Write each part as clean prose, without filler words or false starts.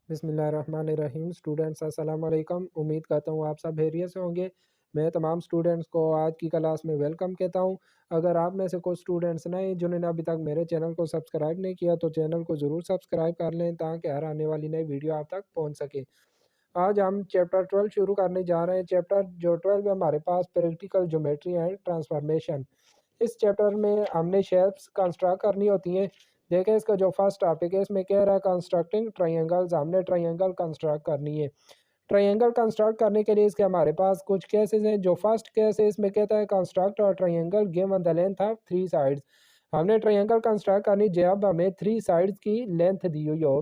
बिस्मिल्लाहिर्रहमानिर्रहीम। स्टूडेंट्स अस्सलाम वालेकुम। उम्मीद करता हूँ आप सब खैरियत से होंगे। मैं तमाम स्टूडेंट्स को आज की क्लास में वेलकम कहता हूँ। अगर आप में से कुछ स्टूडेंट्स नए जिन्होंने अभी तक मेरे चैनल को सब्सक्राइब नहीं किया तो चैनल को ज़रूर सब्सक्राइब कर लें ताकि हर आने वाली नई वीडियो आप तक पहुँच सके। आज हम चैप्टर 12 शुरू करने जा रहे हैं। चैप्टर जो 12 है हमारे पास प्रैक्टिकल ज्योमेट्री एंड ट्रांसफॉर्मेशन। इस चैप्टर में हमने शेप्स कंस्ट्रक्ट करनी होती हैं। देखें, इसका जो फर्स्ट टॉपिक है इसमें कह रहा है कंस्ट्रक्टिंग ट्रायंगल्स। हमने ट्रायंगल कंस्ट्रक्ट करनी है। ट्रायंगल कंस्ट्रक्ट करने के लिए इसके हमारे पास कुछ केसेस हैं। जो फर्स्ट केस है इसमें कहता है कंस्ट्रक्ट और triangle given the length of 3 sides. हमने ट्रायंगल कंस्ट्रक्ट करनी जब हमें 3 साइड्स की लेंथ दी हुई हो।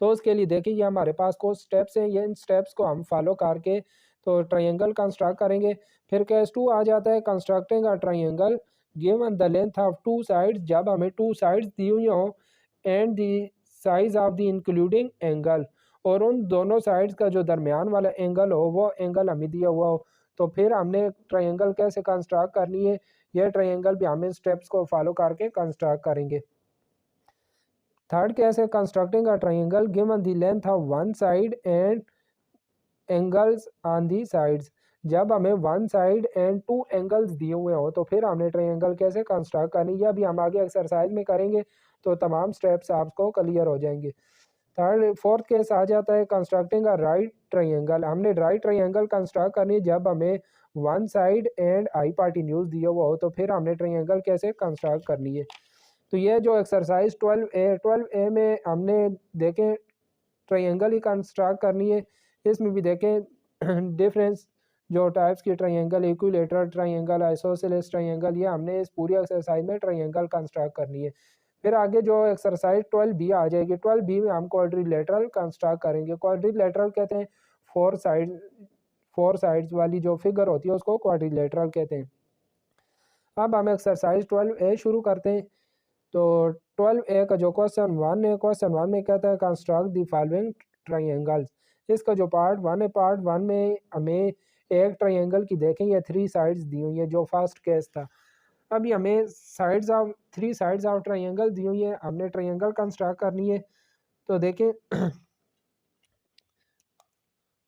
तो उसके लिए देखिए ये हमारे पास कुछ स्टेप्स हैं। ये इन स्टेप्स को हम फॉलो करके तो ट्रायंगल कंस्ट्रक्ट करेंगे। फिर केस 2 आ जाता है constructing a triangle given the length of 2 sides. जब हमें 2 साइड्स दी हुई हों and the size of the including angle, और उन दोनों साइड्स का जो दरमियान वाला एंगल हो वो एंगल हमें दिया हुआ हो, तो फिर हमने ट्रायंगल कैसे कंस्ट्रक्ट करनी है। यह ट्रायंगल भी हम इन स्टेप्स को फॉलो करके कंस्ट्रक्ट करेंगे। थर्ड केस है constructing a triangle given the length of one side and angles on the sides. जब हमें वन साइड एंड 2 एंगल्स दिए हुए हो तो फिर हमने ट्रायंगल कैसे कंस्ट्रक्ट करनी, यह भी हम आगे एक्सरसाइज में करेंगे तो तमाम स्टेप्स आपको क्लियर हो जाएंगे। फोर्थ केस आ जाता है कंस्ट्रक्टिंग अ राइट ट्रायंगल। हमने राइट ट्रायंगल कंस्ट्रक्ट करनी है जब हमें वन साइड एंड हाइपोटेन्यूज दिया हुआ हो, तो फिर हमने ट्रायंगल कैसे कंस्ट्रक्ट करनी है। तो ये जो एक्सरसाइज 12A में हमने देखें ट्रायंगल ही कंस्ट्रक्ट करनी है। इसमें भी देखें डिफरेंस जो टाइप्स की triangle, equilateral triangle, isosceles triangle, ये हमने इस पूरी एक्सरसाइज में ट्रायंगल कंस्ट्रक्ट करनी है। फिर आगे जो एक्सरसाइज 12B आ जाएगी, 12B में हम क्वाड्रिलेटरल कंस्ट्रक्ट करेंगे। क्वाड्रिलेटरल कहते हैं फोर साइड्स वाली जो फिगर होती है उसको क्वाड्रिलेटरल कहते हैं। अब हम एक्सरसाइज 12A शुरू करते हैं। तो 12A का जो क्वेश्चन 1 है, क्वेश्चन 1 में कहता है कंस्ट्रक्ट द फॉलोइंग ट्रायंगल्स। इसका जो पार्ट 1 है, पार्ट 1 में हमें एक ट्रायंगल की देखें ये 3 साइड्स दी हुई है जो फर्स्ट केस था। अभी हमें sides of 3 sides of triangle दी हुई है, हमने ट्रायंगल कंस्ट्रक्ट करनी है। तो देखें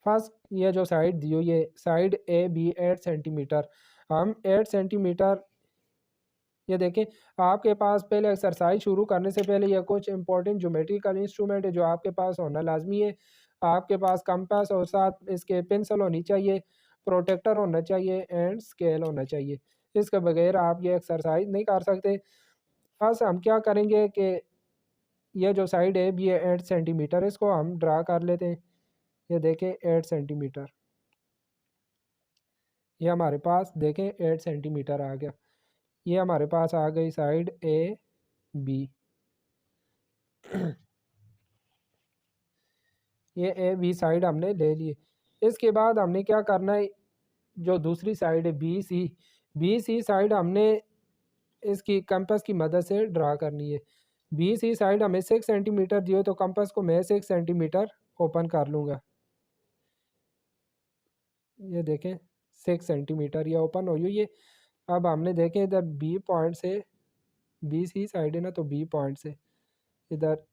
फर्स्ट ये जो साइड दी हुई है साइड ए बी 8 सेंटीमीटर, हम 8 सेंटीमीटर ये देखें। आपके पास पहले एक्सरसाइज शुरू करने से पहले ये कुछ इंपॉर्टेंट ज्योमेट्रिकल इंस्ट्रूमेंट है जो आपके पास होना लाजमी है। आपके पास कंपास और साथ इसके पेंसिल होनी चाहिए, प्रोटेक्टर होना चाहिए एंड स्केल होना चाहिए। इसके बगैर आप ये एक्सरसाइज नहीं कर सकते। फर्स्ट हम क्या करेंगे कि ये जो साइड है ये 8 सेंटीमीटर, इसको हम ड्रा कर लेते हैं। ये देखें 8 सेंटीमीटर, ये हमारे पास देखें 8 सेंटीमीटर आ गया। ये हमारे पास आ गई साइड ए बी। ये ए बी साइड हमने ले लिए। इसके बाद हमने क्या करना है, जो दूसरी साइड है बी सी साइड हमने इसकी कंपास की मदद से ड्रा करनी है। बी सी साइड हमें 6 सेंटीमीटर दिए तो कंपास को मैं 6 सेंटीमीटर ओपन कर लूँगा। ये देखें 6 सेंटीमीटर ये ओपन हो हुई है। अब हमने देखें इधर बी पॉइंट से, बी सी साइड है ना, तो बी पॉइंट से इधर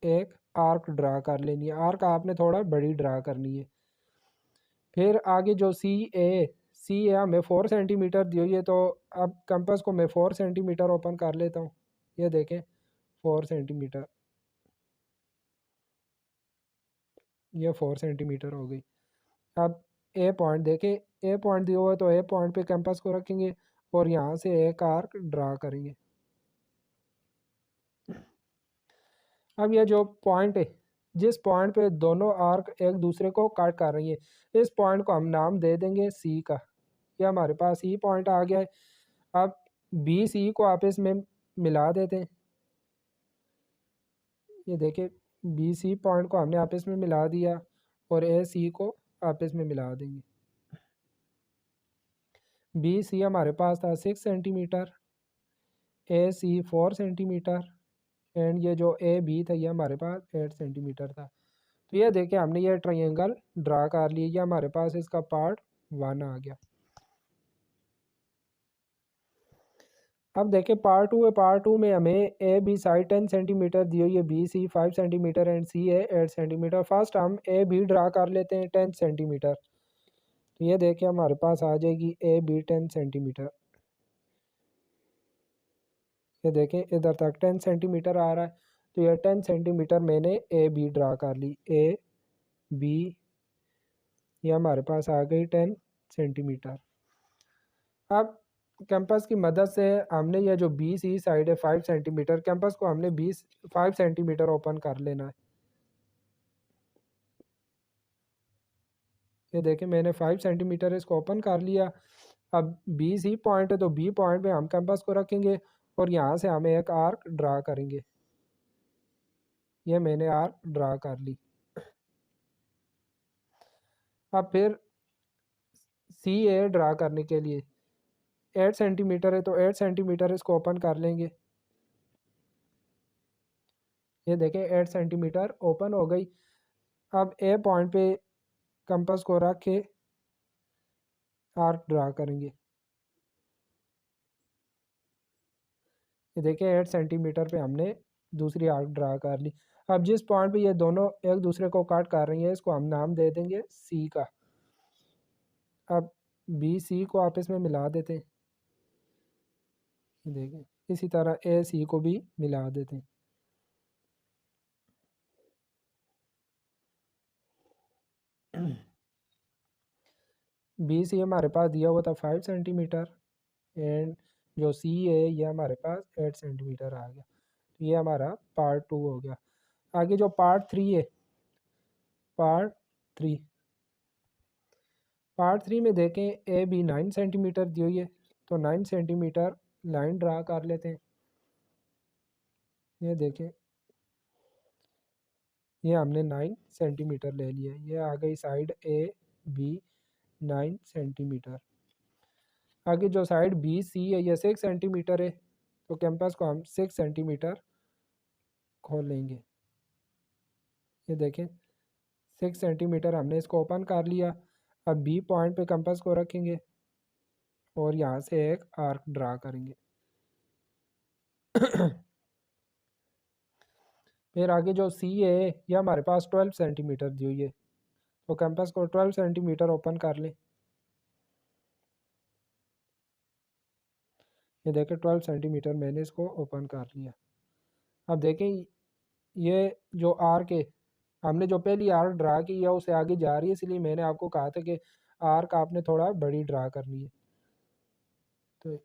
एक आर्क ड्रा कर लेनी है। आर्क आपने थोड़ा बड़ी ड्रा करनी है। फिर आगे जो सी ए हमें 4 सेंटीमीटर दी हुई है, तो अब कंपास को मैं 4 सेंटीमीटर ओपन कर लेता हूँ। ये देखें 4 सेंटीमीटर, ये 4 सेंटीमीटर हो गई। अब ए पॉइंट देखें, ए पॉइंट दिया हुआ है तो ए पॉइंट पे कंपास को रखेंगे और यहाँ से एक आर्क ड्रा करेंगे। अब ये जो पॉइंट है, जिस पॉइंट पे दोनों आर्क एक दूसरे को कट कर रही है, इस पॉइंट को हम नाम दे देंगे सी का। ये हमारे पास सी पॉइंट आ गया है। अब बी सी को आपस में मिला देते हैं। ये देखिए बी सी पॉइंट को हमने आपस में मिला दिया और ए सी को आपस में मिला देंगे। बी सी हमारे पास था 6 centimetre, A C 4 centimetre and ये जो ए बी था ये हमारे पास 8 सेंटीमीटर था। तो ये देखिए हमने ये ट्रायंगल ड्रा कर लिया। ये हमारे पास इसका पार्ट 1 आ गया। अब देखें पार्ट 2 है। पार्ट 2 में हमें ए बी साइड 10 सेंटीमीटर दी हुई है, बी सी 5 सेंटीमीटर एंड सी है 8 सेंटीमीटर। फर्स्ट हम ए बी ड्रा कर लेते हैं 10 सेंटीमीटर। तो ये देखिए हमारे पास आ जाएगी ए बी 10 सेंटीमीटर। ये देखें इधर तक 10 सेंटीमीटर आ रहा है। तो ये 10 सेंटीमीटर मैंने ए बी ड्रा कर ली। ए बी ये हमारे पास आ गई 10 सेंटीमीटर। अब कैंपस की मदद से हमने ये जो बी सी साइड है 5 सेंटीमीटर, कैंपस को हमने 5 सेंटीमीटर ओपन कर लेना है। ये देखें मैंने 5 सेंटीमीटर इसको ओपन कर लिया। अब बी सी पॉइंट है तो बी पॉइंट पे हम कैंपस को रखेंगे और यहाँ से हम एक आर्क ड्रा करेंगे। ये मैंने आर्क ड्रा कर ली। अब फिर सी ए ड्रा करने के लिए 8 सेंटीमीटर है तो 8 सेंटीमीटर इसको ओपन कर लेंगे। ये देखें 8 सेंटीमीटर ओपन हो गई। अब ए पॉइंट पे कंपास को रख के आर्क ड्रा करेंगे। ये देखें 8 सेंटीमीटर पे हमने दूसरी आर्क ड्रा कर ली। अब जिस पॉइंट पे ये दोनों एक दूसरे को काट कर रही हैं इसको हम नाम दे देंगे सी का। अब बी सी को आपस में मिला देते हैं। देखें इसी तरह ए सी को भी मिला देते हैं। बी सी हमारे पास दिया हुआ था 5 सेंटीमीटर एंड जो सी है ये हमारे पास 8 सेंटीमीटर आ गया। ये हमारा पार्ट 2 हो गया। आगे जो पार्ट 3 है, पार्ट 3 पार्ट 3 में देखें ए बी 9 सेंटीमीटर दी हुई है तो 9 सेंटीमीटर लाइन ड्रा कर लेते हैं। ये देखें ये हमने 9 सेंटीमीटर ले लिया। ये आ गई साइड ए बी 9 सेंटीमीटर। आगे जो साइड बी सी है ये 6 सेंटीमीटर है तो कैंपस को हम 6 सेंटीमीटर खोल लेंगे। ये देखें 6 सेंटीमीटर हमने इसको ओपन कर लिया। अब बी पॉइंट पे कंपास को रखेंगे और यहाँ से एक आर्क ड्रा करेंगे। फिर आगे जो सी है ये हमारे पास 12 सेंटीमीटर दी हुई है तो कंपास को 12 सेंटीमीटर ओपन कर लें। ये देखें 12 सेंटीमीटर मैंने इसको ओपन कर लिया। अब देखें ये जो आर्क है हमने जो पहली आर्क ड्रा की है उसे आगे जा रही है, इसलिए मैंने आपको कहा था कि आर्क आपने थोड़ा बड़ी ड्रा करनी है। तो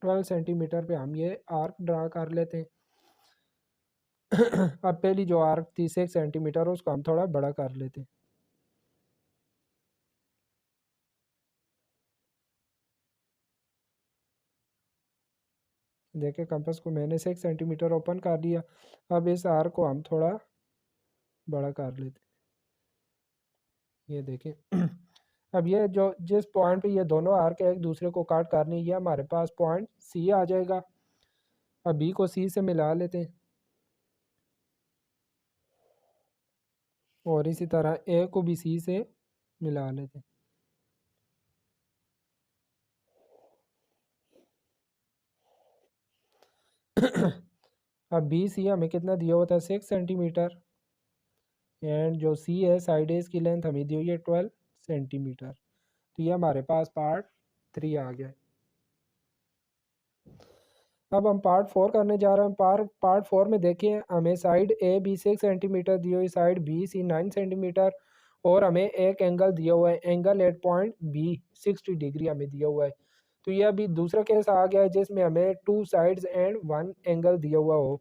12 सेंटीमीटर पे हम ये आर्क ड्रा कर लेते हैं। अब पहली जो आर्क थी 6 सेंटीमीटर उसको हम थोड़ा बड़ा कर लेते हैं। देखें कंपास को मैंने 6 सेंटीमीटर ओपन कर लिया। अब इस आर्क को हम थोड़ा बड़ा कर लेते हैं। ये देखें अब ये जो जिस पॉइंट पे ये दोनों आर्क एक दूसरे को काट करनी है ये हमारे पास पॉइंट सी आ जाएगा। अब बी को सी से मिला लेते हैं और इसी तरह ए को भी सी से मिला लेते हैं। अब बी सी हमें कितना दिया हुआ था 6 सेंटीमीटर एंड जो सी है साइड है इसकी लेंथ हमें दी हुई है 12 सेंटीमीटर। तो ये हमारे पास पार्ट 3 आ गया है। अब हम पार्ट 4 करने जा रहे हैं। पार्ट 4 में देखिए हमें साइड ए बी 6 सेंटीमीटर दी हुई, साइड बी सी 9 सेंटीमीटर और हमें एक एंगल दिया हुआ है, angle at point B 60 degree हमें दिया हुआ है। तो ये अभी दूसरा केस आ गया है जिसमें हमें 2 साइड्स एंड 1 एंगल दिया हुआ हो।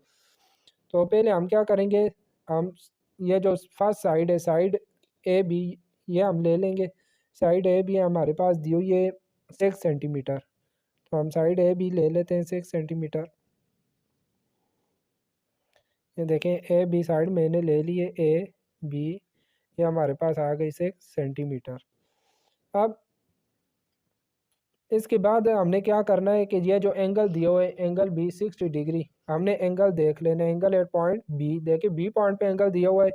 तो पहले हम क्या करेंगे, हम ये जो फर्स्ट साइड है साइड ए बी ये हम ले लेंगे। साइड ए बी हमारे पास दी हुई है 6 सेंटीमीटर तो हम साइड ए बी ले लेते हैं 6 सेंटीमीटर। ये देखें ए बी साइड मैंने ले ली है ए बी, ये हमारे पास आ गई 6 सेंटीमीटर। अब इसके बाद हमने क्या करना है कि ये जो एंगल दिया हुआ है एंगल बी 60 डिग्री, हमने एंगल देख लेना है। एंगल एट पॉइंट बी, देखिए बी पॉइंट पे एंगल दिया हुआ है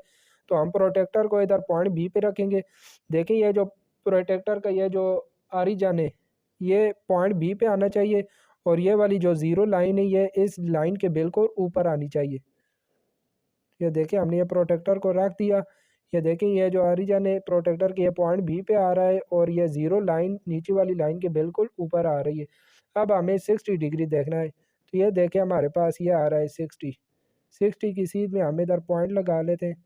तो हम प्रोटेक्टर को इधर पॉइंट बी पे रखेंगे। देखिए ये जो प्रोटेक्टर का ये जो ऑरिजिन है ये पॉइंट बी पे आना चाहिए और ये वाली जो ज़ीरो लाइन है ये इस लाइन के बिल्कुल ऊपर आनी चाहिए। ये देखिए हमने ये प्रोटेक्टर को रख दिया। ये देखें ये जो ओरिजिन है प्रोटेक्टर के ये पॉइंट बी पे आ रहा है और ये ज़ीरो लाइन नीचे वाली लाइन के बिल्कुल ऊपर आ रही है। अब हमें 60 डिग्री देखना है, तो ये देखें हमारे पास ये आ रहा है 60 की सीध में हम इधर पॉइंट लगा लेते हैं।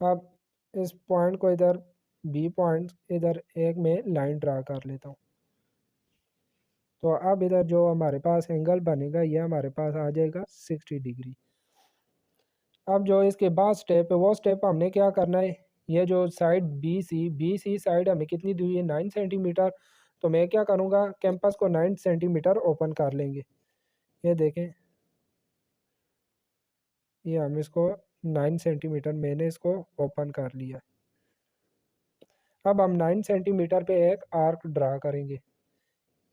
अब इस पॉइंट को इधर बी पॉइंट इधर एक में लाइन ड्रा कर लेता हूँ। तो अब इधर जो हमारे पास एंगल बनेगा ये हमारे पास आ जाएगा 60 डिग्री। अब जो इसके बाद स्टेप है वो स्टेप हमने क्या करना है, ये जो साइड बी सी साइड हमें कितनी दी हुई है 9 सेंटीमीटर। तो मैं क्या करूँगा कैंपस को 9 सेंटीमीटर ओपन कर लेंगे। ये देखें ये हम इसको 9 सेंटीमीटर मैंने इसको ओपन कर लिया। अब हम 9 सेंटीमीटर पे एक आर्क ड्रा करेंगे।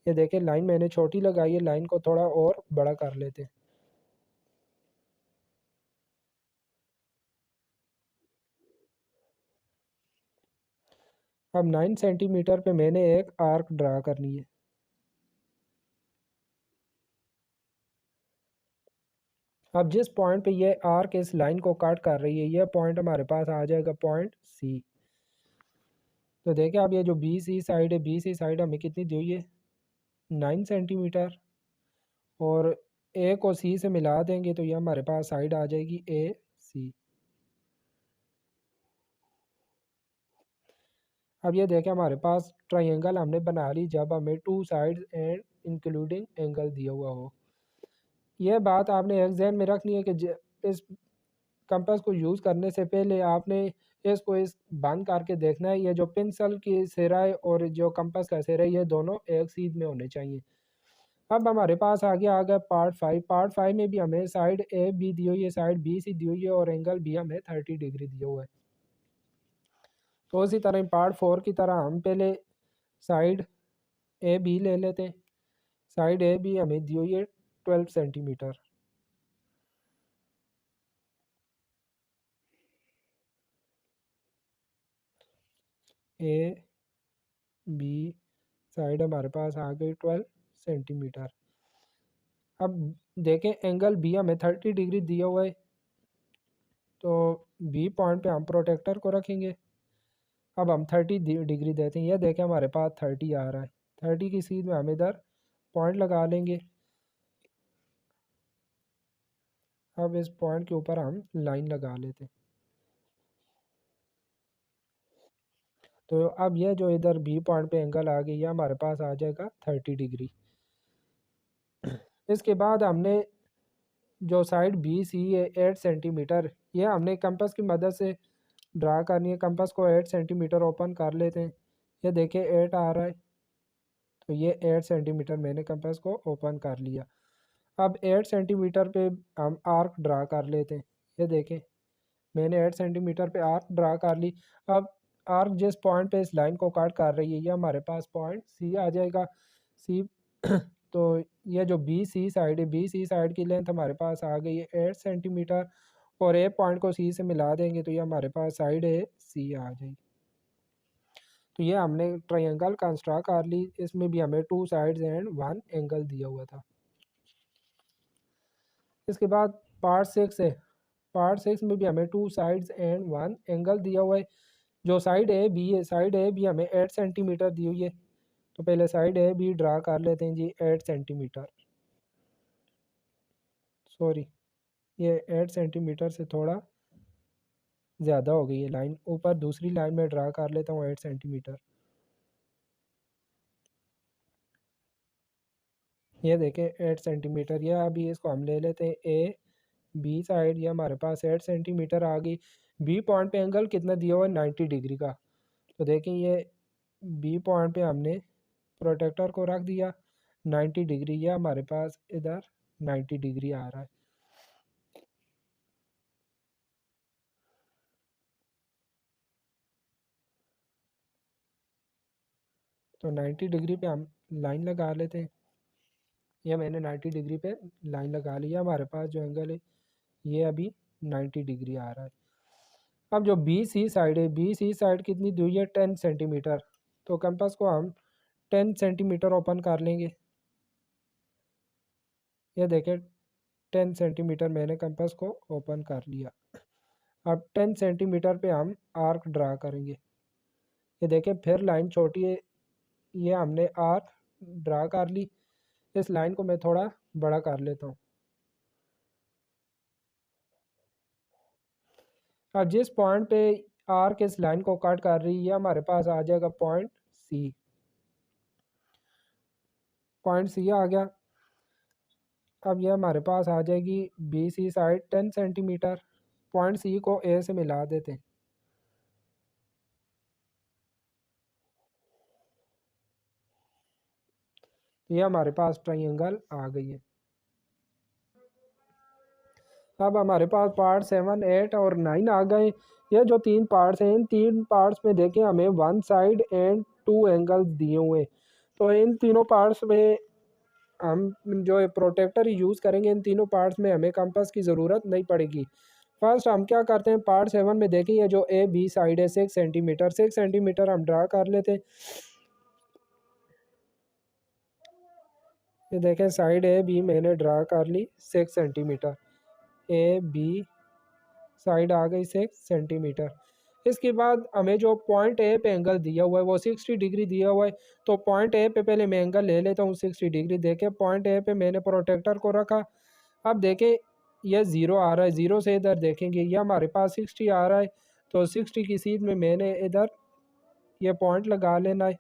ये देखें लाइन मैंने छोटी लगाई है, लाइन को थोड़ा और बड़ा कर लेते हैं। अब 9 सेंटीमीटर पे मैंने एक आर्क ड्रा करनी है। अब जिस पॉइंट पे ये आर्क इस लाइन को काट कर रही है ये पॉइंट हमारे पास आ जाएगा पॉइंट सी। तो देखिए अब ये जो बी सी साइड है बी सी साइड हमें कितनी दी हुई है 9 सेंटीमीटर और ए को सी से मिला देंगे तो ये हमारे पास साइड आ जाएगी ए सी। अब ये देखें हमारे पास ट्रायंगल हमने बना ली जब हमें two sides and including angle दिया हुआ हो। यह बात आपने एक जहन में रखनी है कि इस कंपास को यूज़ करने से पहले आपने इसको इस बंद करके देखना है। ये जो पेंसिल की सिरा है और जो कंपास का सिरा है ये दोनों एक सीध में होने चाहिए। अब हमारे पास आगे आ गया पार्ट 5 में भी हमें साइड ए बी दी हुई है, साइड बी सी दी हुई है और एंगल भी हमें 30 डिग्री दिया हुआ है। तो इसी तरह पार्ट 4 की तरह हम पहले साइड ए बी ले लेते हैं। साइड ए बी हमें दी हुई है 12 सेंटीमीटर। ए बी साइड हमारे पास आ गई 12 सेंटीमीटर। अब देखें एंगल बी हमें 30 डिग्री दिया हुआ है तो बी पॉइंट पे हम प्रोटेक्टर को रखेंगे। अब हम 30 डिग्री देते हैं। यह देखें हमारे पास 30 आ रहा है। 30 की सीध में हम इधर पॉइंट लगा लेंगे। अब इस पॉइंट के ऊपर हम लाइन लगा लेते हैं। तो अब यह जो इधर बी पॉइंट पे एंगल आ गई यह हमारे पास आ जाएगा 30 डिग्री। इसके बाद हमने जो साइड बी सी है 8 सेंटीमीटर ये हमने कंपास की मदद से ड्रा करनी है। कंपास को 8 सेंटीमीटर ओपन कर लेते हैं। ये देखिए 8 आ रहा है तो ये 8 सेंटीमीटर मैंने कंपास को ओपन कर लिया। अब 8 सेंटीमीटर पे हम आर्क ड्रा कर लेते हैं। ये देखें मैंने 8 सेंटीमीटर पे आर्क ड्रा कर ली। अब आर्क जिस पॉइंट पे इस लाइन को काट कर रही है ये हमारे पास पॉइंट सी आ जाएगा। सी तो ये जो बी सी साइड है बी सी साइड की लेंथ हमारे पास आ गई है 8 सेंटीमीटर और ए पॉइंट को सी से मिला देंगे तो ये हमारे पास साइड है सी आ जाएगी। तो ये हमने ट्रायंगल कंस्ट्रक्ट कर ली। इसमें भी हमें 2 साइड्स एंड 1 एंगल दिया हुआ था। इसके बाद पार्ट 6 है। पार्ट 6 में भी हमें 2 साइड्स एंड 1 एंगल दिया हुआ है। जो साइड ए बी है साइड ए बी हमें 8 सेंटीमीटर दी हुई है तो पहले साइड ए बी ड्रा कर लेते हैं जी 8 सेंटीमीटर। सॉरी ये 8 सेंटीमीटर से थोड़ा ज़्यादा हो गई है लाइन। ऊपर दूसरी लाइन में ड्रा कर लेता हूँ 8 सेंटीमीटर। ये देखें 8 सेंटीमीटर। यह अभी इसको हम ले लेते हैं ए बी साइड। ये हमारे पास 8 सेंटीमीटर आ गई। बी पॉइंट पे एंगल कितना दिया हुआ है 90 डिग्री का। तो देखें ये बी पॉइंट पे हमने प्रोटेक्टर को रख दिया 90 डिग्री। यह हमारे पास इधर 90 डिग्री आ रहा है। तो 90 डिग्री पे हम लाइन लगा लेते हैं। यह मैंने 90 डिग्री पे लाइन लगा लिया। हमारे पास जो एंगल है ये अभी 90 डिग्री आ रहा है। अब जो बी सी साइड है बी सी साइड कितनी दी हुई है 10 सेंटीमीटर। तो कंपास को हम 10 सेंटीमीटर ओपन कर लेंगे। ये देखें 10 सेंटीमीटर मैंने कंपास को ओपन कर लिया। अब 10 सेंटीमीटर पे हम आर्क ड्रा करेंगे। ये देखें फिर लाइन छोटी है, ये हमने आर्क ड्रा कर ली। इस लाइन को मैं थोड़ा बड़ा कर लेता हूँ। अब जिस पॉइंट पे आर्क इस लाइन को कट कर रही है हमारे पास आ जाएगा पॉइंट सी। पॉइंट सी आ गया। अब ये हमारे पास आ जाएगी B C side 10 centimetre. Point C को ए से मिला देते हैं। ये हमारे पास ट्रायंगल आ गई है। अब हमारे पास पार्ट 7, 8 और 9 आ गए। ये जो 3 पार्ट्स हैं, इन 3 पार्ट्स में देखें हमें 1 साइड एंड 2 एंगल्स दिए हुए। तो इन तीनों पार्ट्स में हम जो प्रोटेक्टर यूज़ करेंगे, इन तीनों पार्ट्स में हमें कंपास की ज़रूरत नहीं पड़ेगी। फर्स्ट हम क्या करते हैं, पार्ट 7 में देखें ये जो ए बी साइड है 6 सेंटीमीटर, 6 सेंटीमीटर हम ड्रा कर लेते हैं। ये देखें साइड ए बी मैंने ड्रा कर ली 6 सेंटीमीटर। ए बी साइड आ गई 6 सेंटीमीटर। इसके बाद हमें जो पॉइंट ए पे एंगल दिया हुआ है वो 60 डिग्री दिया हुआ है। तो पॉइंट ए पे पहले मैं एंगल ले लेता हूँ 60 डिग्री। देखें पॉइंट ए पे मैंने प्रोटेक्टर को रखा। अब देखें यह ज़ीरो आ रहा है, ज़ीरो से इधर देखेंगे यह हमारे पास 60 आ रहा है। तो 60 की सीध में मैंने इधर ये पॉइंट लगा लेना है।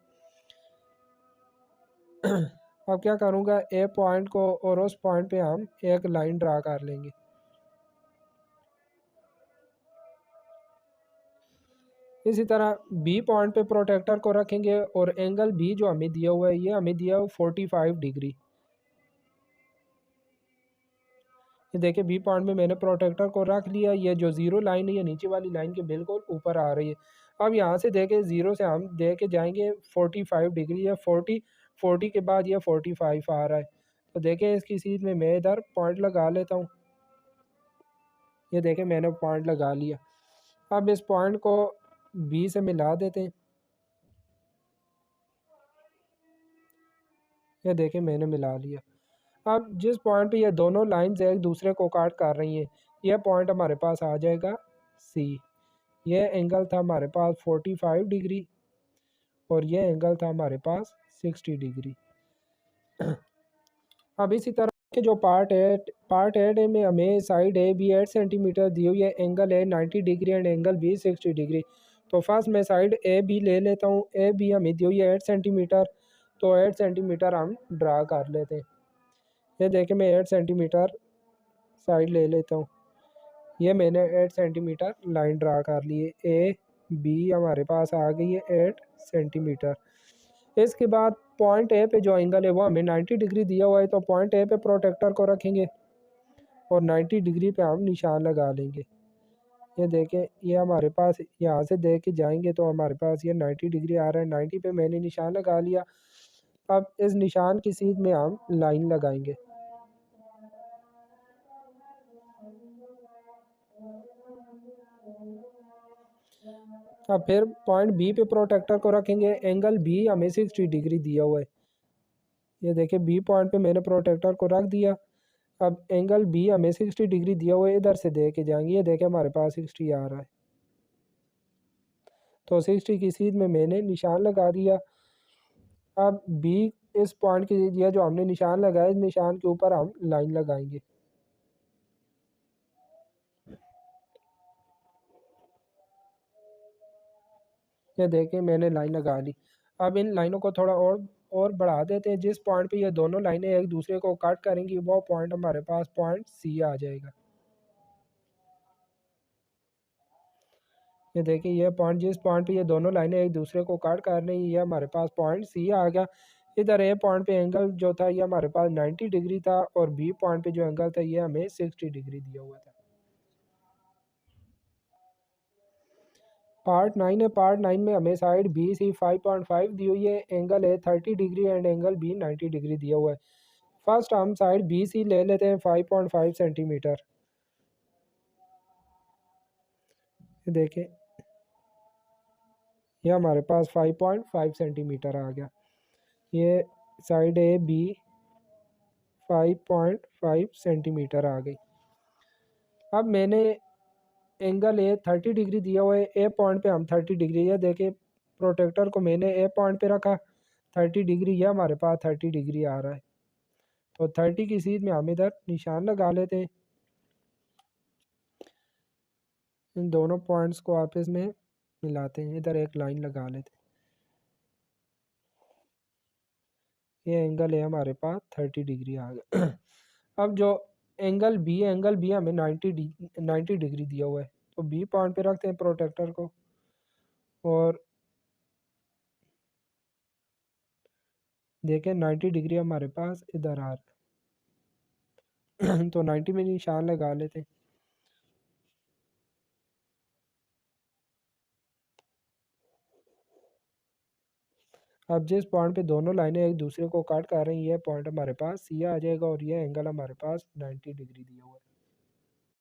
अब क्या करूँगा, ए पॉइंट को और उस पॉइंट पे हम एक लाइन ड्रा कर लेंगे। इसी तरह बी पॉइंट पे प्रोटेक्टर को रखेंगे और एंगल बी जो हमें दिया हुआ है ये हमें दिया हुआ 45 डिग्री। ये देखिए बी पॉइंट में मैंने प्रोटेक्टर को रख लिया। ये जो ज़ीरो लाइन है ये नीचे वाली लाइन के बिल्कुल ऊपर आ रही है। अब यहाँ से देखें ज़ीरो से हम दे के जाएंगे 45 डिग्री या 40 के बाद ये 45 आ रहा है। तो देखें इसकी सीध में मैं इधर पॉइंट लगा लेता हूँ। ये देखें मैंने पॉइंट लगा लिया। अब इस पॉइंट को बी से मिला देते हैं। ये देखें मैंने मिला लिया। अब जिस पॉइंट पे ये दोनों लाइंस एक दूसरे को काट कर रही हैं, यह पॉइंट हमारे पास आ जाएगा सी। यह एंगल था हमारे पास 45 डिग्री और यह एंगल था हमारे पास 60 डिग्री। अब इसी तरह के जो पार्ट 8 में हमें साइड ए बी 8 सेंटीमीटर दी हुई है, angle A 90 degree and angle B 60 degree. तो फर्स्ट मैं साइड ए बी ले लेता हूँ। ए बी हमें दी हुई है 8 सेंटीमीटर। तो 8 सेंटीमीटर हम ड्रा कर लेते हैं। ये देखें मैं 8 सेंटीमीटर साइड ले लेता हूँ। ये मैंने 8 सेंटीमीटर लाइन ड्रा कर ली है। ए बी हमारे पास आ गई है 8 सेंटीमीटर। इसके बाद पॉइंट ए पे जो एंगल है वो हमें 90 डिग्री दिया हुआ है। तो पॉइंट ए पे प्रोटेक्टर को रखेंगे और 90 डिग्री पे हम निशान लगा लेंगे। ये देखें ये हमारे पास यहाँ से देख के जाएंगे तो हमारे पास ये 90 डिग्री आ रहा है। 90 पे मैंने निशान लगा लिया। अब इस निशान की सीध में हम लाइन लगाएंगे। अब फिर पॉइंट बी पे प्रोटेक्टर को रखेंगे। एंगल बी हमें 60 डिग्री दिया हुआ है। ये देखिए बी पॉइंट पे मैंने प्रोटेक्टर को रख दिया। अब एंगल बी हमें 60 डिग्री दिया हुआ है, इधर से दे के जाएंगे। ये देखें हमारे पास 60 आ रहा है। तो 60 की सीध में मैंने निशान लगा दिया। अब बी इस पॉइंट की ये जो हमने निशान लगाया इस निशान के ऊपर हम लाइन लगाएंगे। ये देखें मैंने लाइन लगा ली। अब इन लाइनों को थोड़ा और बढ़ा देते हैं। जिस पॉइंट पे ये दोनों लाइनें एक दूसरे को कट करेंगी वो पॉइंट हमारे पास पॉइंट सी आ जाएगा। ये देखिए ये पॉइंट जिस पॉइंट पे ये दोनों लाइनें एक दूसरे को कट कर रही हैं ये हमारे पास पॉइंट सी आ गया। इधर ए पॉइंट पे एंगल जो था ये हमारे पास 90 डिग्री था और बी पॉइंट पे जो एंगल था ये हमें 60 डिग्री दिया हुआ था। पार्ट 9 है। पार्ट 9 में हमें साइड बी सी 5.5 दी हुई है। Angle A 30 degree and angle B 90 degree दिया हुआ है। फर्स्ट हम साइड बी सी ले लेते हैं 5.5 सेंटीमीटर। देखें ये हमारे पास 5.5 सेंटीमीटर आ गया। ये साइड ए बी 5.5 सेंटीमीटर आ गई। अब मैंने एंगल ए 30 डिग्री दिया हुआ है, ए पॉइंट पे हम 30 डिग्री, ये देखिए प्रोटेक्टर को मैंने ए पॉइंट पे रखा, 30 डिग्री, यह हमारे पास 30 डिग्री आ रहा है। तो 30 की सीध में हम इधर निशान लगा लेते हैं, इन दोनों पॉइंट्स को आपस में मिलाते हैं, इधर एक लाइन लगा लेते हैं। ये एंगल है हमारे पास 30 डिग्री आ गया। अब जो एंगल बी हमें 90 डिग्री दिया हुआ है, तो बी पॉइंट पे रखते हैं प्रोटेक्टर को, और देखें 90 डिग्री हमारे पास इधर आ रहा है। तो 90 में निशान लगा लेते हैं। अब जिस पॉइंट पे दोनों लाइनें एक दूसरे को काट कर रही हैं, ये पॉइंट हमारे पास सी आ जाएगा, और ये एंगल हमारे पास 90 डिग्री दिया हुआ है।